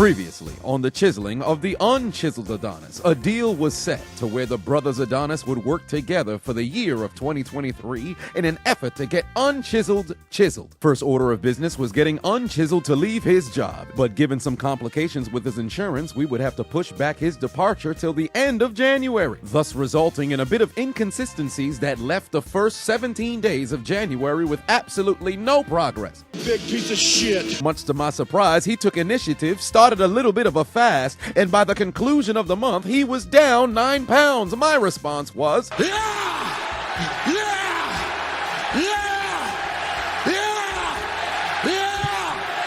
Previously, on the chiseling of the Unchiseled Adonis, a deal was set to where the brothers Adonis would work together for the year of 2023 in an effort to get Unchiseled chiseled. First order of business was getting Unchiseled to leave his job, but given some complications with his insurance, we would have to push back his departure till the end of January, thus resulting in a bit of inconsistencies that left the first 17 days of January with absolutely no progress. Big piece of shit. Much to my surprise, he took initiative, started a little bit of a fast, and by the conclusion of the month, he was down 9 pounds. My response was, Yeah! Yeah! Yeah! Yeah! Yeah!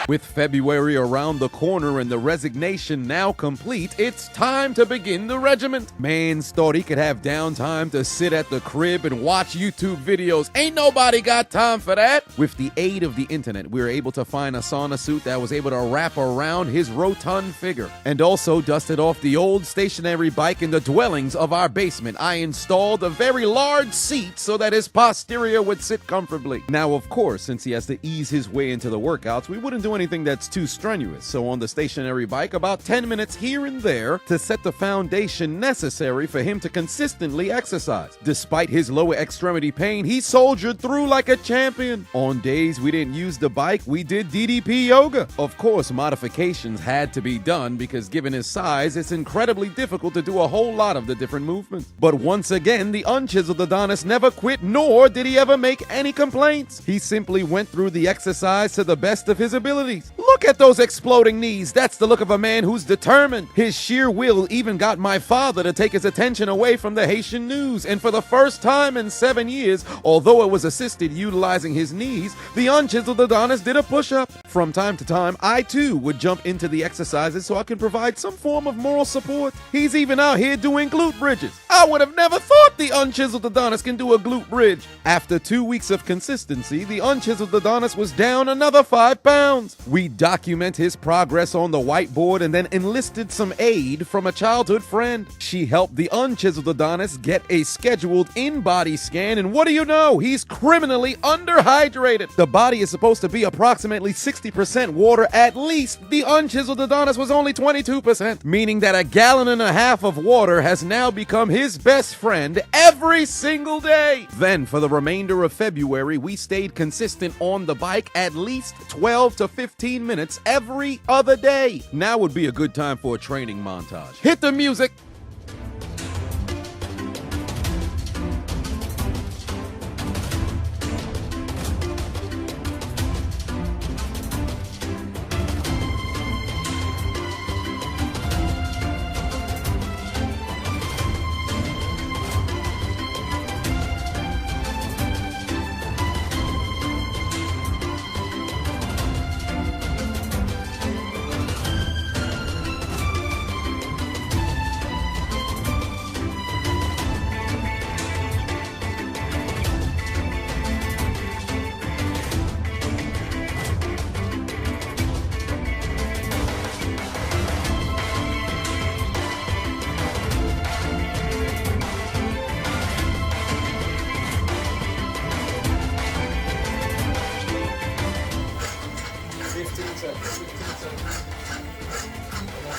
with February around the corner and the resignation now complete, it's time to begin the regiment. Mans thought he could have downtime to sit at the crib and watch YouTube videos. Ain't nobody got time for that. With the aid of the internet, we were able to find a sauna suit that was able to wrap around his rotund figure, and also dusted off the old stationary bike in the dwellings of our basement. I installed a very large seat so that his posterior would sit comfortably. Now, of course, since he has to ease his way into the workouts, we wouldn't do anything that's too strenuous. So on the stationary bike, about 10 minutes here and there to set the foundation necessary for him to consistently exercise. Despite his lower extremity pain, he soldiered through like a champion. On days we didn't use the bike, we did DDP yoga. Of course, modifications had to be done because given his size, it's incredibly difficult to do a whole lot of the different movements. But once again, the Unchiseled Adonis never quit, nor did he ever make any complaints. He simply went through the exercise to the best of his abilities. Look at those exploding knees. That's the look of a man who's determined. His sheer will even got my father to take his attention away from the Haitian news. And for the first time in 7 years, although it was assisted utilizing his knees, the Unchiseled Adonis did a push-up. From time to time, I too would jump into the exercises so I can provide some form of moral support. He's even out here doing glute bridges. I would have never thought the Unchiseled Adonis can do a glute bridge. After 2 weeks of consistency, the Unchiseled Adonis was down another 5 pounds. We document his progress on the whiteboard and then enlisted some aid from a childhood friend. She helped the Unchiseled Adonis get a scheduled in-body scan, and what do you know? He's criminally underhydrated. The body is supposed to be approximately 60% water at least. The Unchiseled Adonis was only 22%, meaning that 1.5 gallons of water has now become his best friend every single day. Then for the remainder of February, we stayed consistent on the bike at least 12 to 15 minutes every other day. Now would be a good time for a training montage. Hit the music.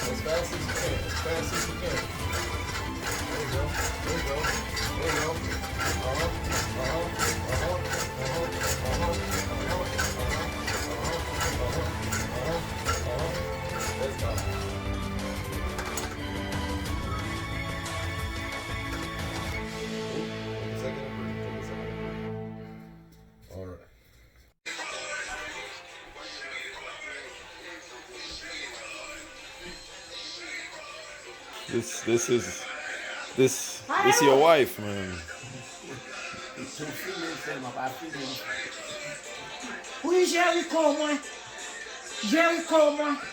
As fast as you can. As fast as you can. There you go. There you go. There you go. Let's go. Take a second and breathe. Take a second and breathe. All right. This your wife, man.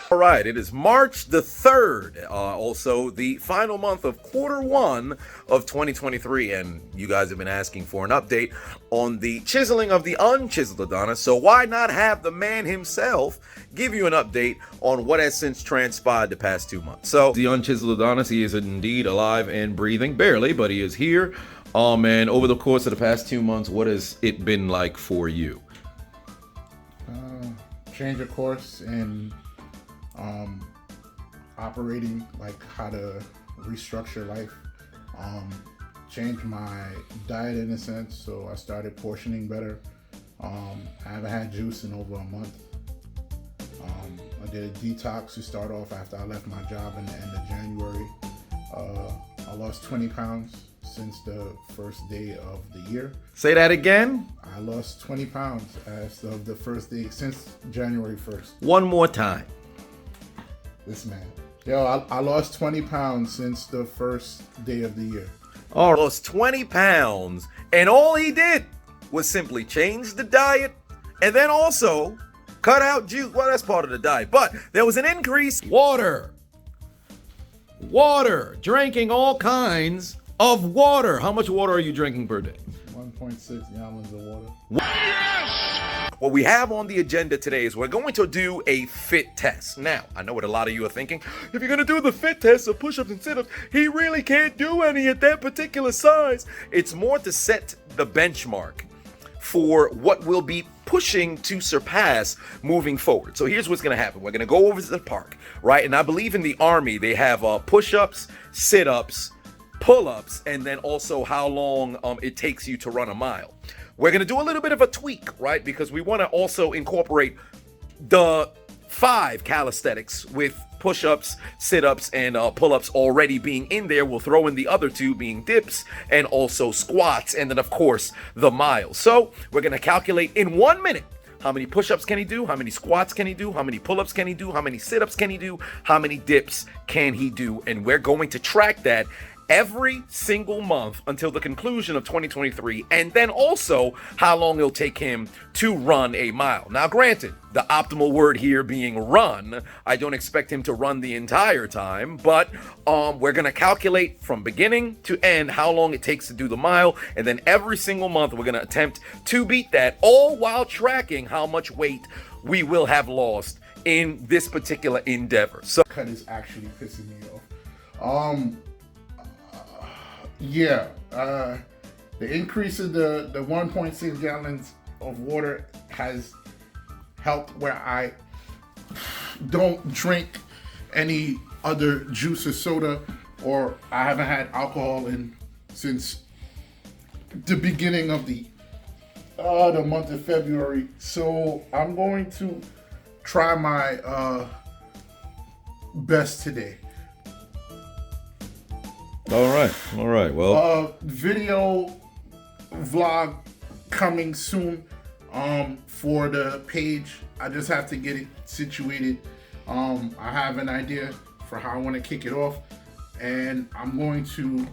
All right, it is March the 3rd, also the final month of Q1 of 2023, and you guys have been asking for an update on the chiseling of the Unchiseled Adonis, so why not have the man himself give you an update on what has since transpired the past 2 months. So, the Unchiseled Adonis, he is indeed alive and breathing, barely, but he is here. And over the course of the past 2 months, what has it been like for you? Change of course and operating, like how to restructure life, change my diet in a sense. So I started portioning better. I haven't had juice in over a month. I did a detox to start off after I left my job in the end of January. I lost 20 pounds since the first day of the year. Say that again. I lost 20 pounds as of the first day since January 1st. One more time. This man. Yo, I lost 20 pounds since the first day of the year. Oh, lost 20 pounds, and all he did was simply change the diet and then also cut out juice. Well, that's part of the diet, but there was an increase. Water. Water. Drinking all kinds of water. How much water are you drinking per day? 1.6 gallons of water. What we have on the agenda today is we're going to do a fit test. Now, I know what a lot of you are thinking. If you're going to do the fit test of push-ups and sit-ups, he really can't do any at that particular size. It's more to set the benchmark for what we'll be pushing to surpass moving forward. So here's what's going to happen. We're going to go over to the park, right? And I believe in the Army, they have push-ups, sit-ups, pull-ups, and then also how long it takes you to run a mile. We're going to do a little bit of a tweak, right? Because we want to also incorporate the 5 calisthenics with push-ups, sit-ups, and pull-ups already being in there. We'll throw in the other 2 being dips and also squats, and then of course the miles. So we're going to calculate in 1 minute how many push-ups can he do, how many squats can he do, how many pull-ups can he do, how many sit-ups can he do, how many dips can he do, and we're going to track that every single month until the conclusion of 2023, and then also how long it'll take him to run a mile. Now, granted, the optimal word here being run, I don't expect him to run the entire time, but we're going to calculate from beginning to end how long it takes to do the mile, and then every single month we're going to attempt to beat that, all while tracking how much weight we will have lost in this particular endeavor. So Cut is actually pissing me off. Yeah, the increase of the 1.6 gallons of water has helped where I don't drink any other juice or soda, or I haven't had alcohol since the beginning of the month of February. So I'm going to try my best today. all right. Well, Video vlog coming soon for the page. I just have to get it situated. I have an idea for how I want to kick it off, and I'm going to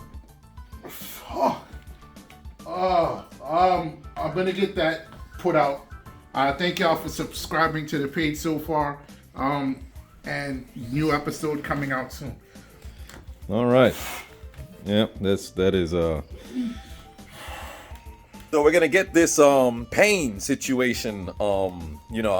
I'm gonna get that put out. Thank y'all for subscribing to the page so far, and new episode coming out soon. all right. Yeah, that is So we're gonna get this pain situation. I'm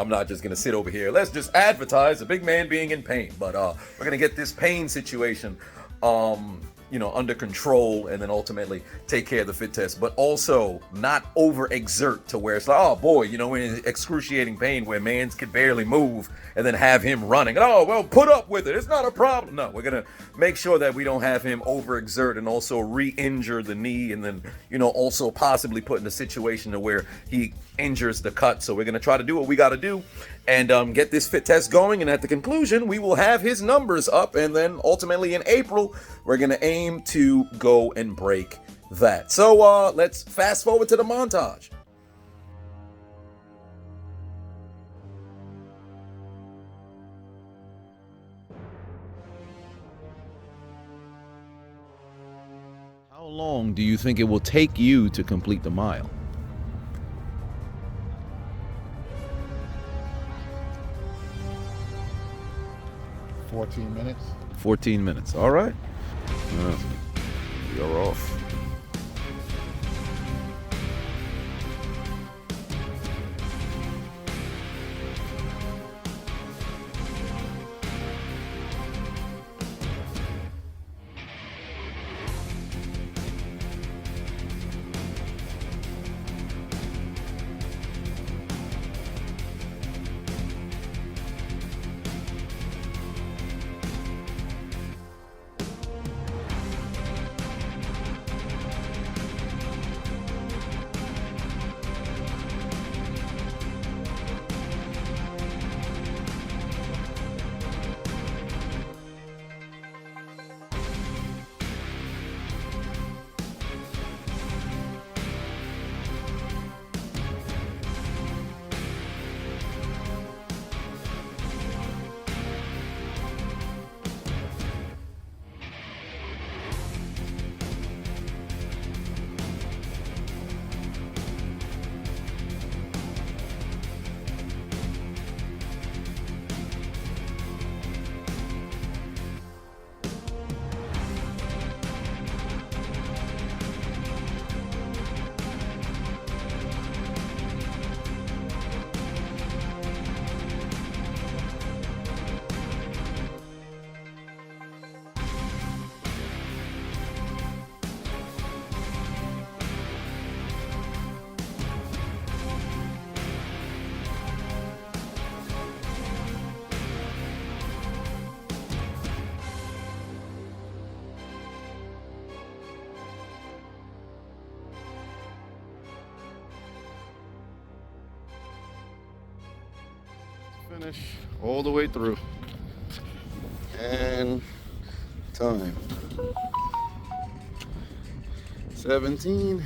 not just gonna sit over here. Let's just advertise a big man being in pain. But we're gonna get this pain situation under control, and then ultimately take care of the fit test, but also not overexert to where it's like, oh boy, we're in excruciating pain where mans can barely move, and then have him running. And, oh, well, put up with it. It's not a problem. No, we're going to make sure that we don't have him overexert and also re-injure the knee, and then, also possibly put in a situation to where he injures the cut. So we're going to try to do what we got to do and get this fit test going. And at the conclusion, we will have his numbers up. And then ultimately in April, we're going to aim to go and break that. So let's fast forward to the montage. How long do you think it will take you to complete the mile? 14 minutes. 14 minutes. All right. You're off. finish all the way through. And time. 17.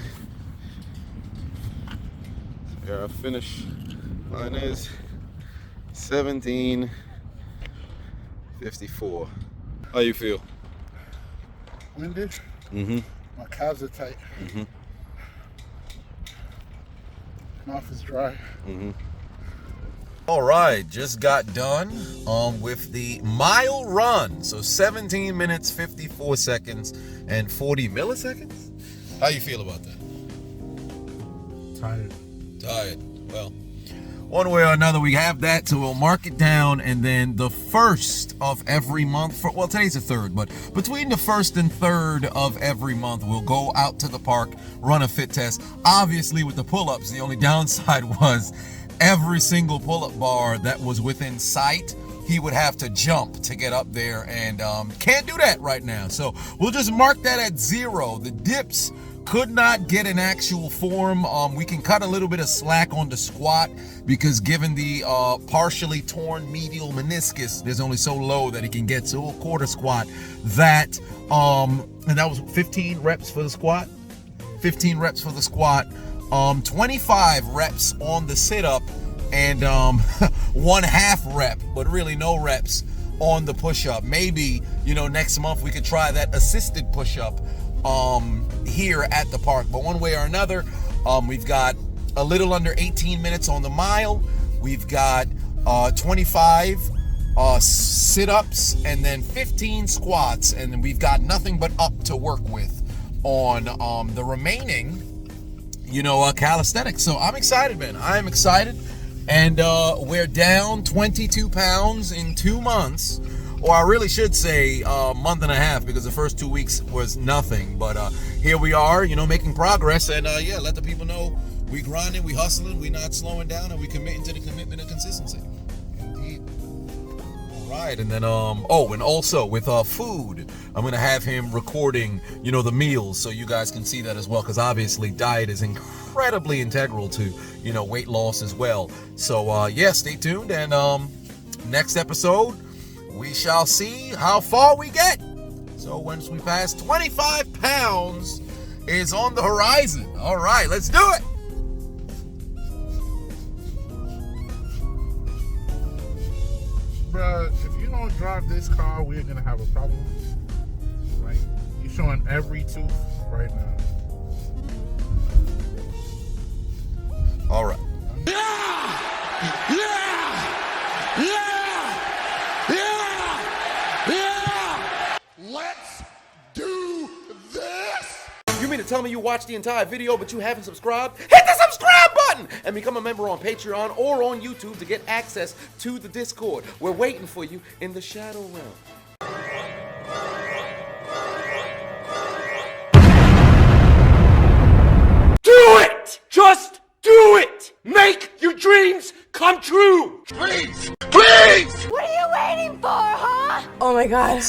Here I finish. Mine is 17:54. How you feel? Winded. Mm-hmm. My calves are tight. Mm-hmm. Mouth is dry. Mm-hmm. All right, just got done with the mile run. So 17 minutes, 54 seconds, and 40 milliseconds. How you feel about that? Tired. Tired. Well, one way or another, we have that, so we'll mark it down, and then the first of every month, well, today's the third, but between the first and third of every month, we'll go out to the park, run a fit test. Obviously, with the pull-ups, the only downside was every single pull-up bar that was within sight, he would have to jump to get up there, and can't do that right now. So we'll just mark that at 0. The dips could not get an actual form. We can cut a little bit of slack on the squat because given the partially torn medial meniscus, there's only so low that he can get. So a quarter squat that, and that was 15 reps for the squat. 15 reps for the squat. 25 reps on the sit-up, and 1/2 rep, but really no reps on the push-up. Maybe, next month we could try that assisted push-up here at the park. But one way or another, we've got a little under 18 minutes on the mile. We've got 25 sit-ups and then 15 squats, and then we've got nothing but up to work with on the remaining calisthenics. So I'm excited, man. I'm excited. And we're down 22 pounds in 2 months. Or I really should say a month and a half, because the first 2 weeks was nothing. But here we are, making progress. And let the people know we grinding, we hustling, we not slowing down, and we committing to the commitment and consistency. Indeed. All right. And then, and also with food, I'm going to have him recording, the meals, so you guys can see that as well, because obviously diet is incredibly integral to, weight loss as well. So, stay tuned. And next episode, we shall see how far we get. So once we pass 25 pounds is on the horizon. All right, let's do it. Bruh, if you don't drive this car, we're gonna have a problem. Like, you're showing every tooth right now. All right. Yeah! Yeah! Yeah! Yeah! Yeah! Let's do this! You mean to tell me you watched the entire video but you haven't subscribed? Hit the subscribe button and become a member on Patreon or on YouTube to get access to the Discord. We're waiting for you in the Shadow Realm. Do it! Just do it! Make your dreams come true! Please! Please! What are you waiting for, huh? Oh my god.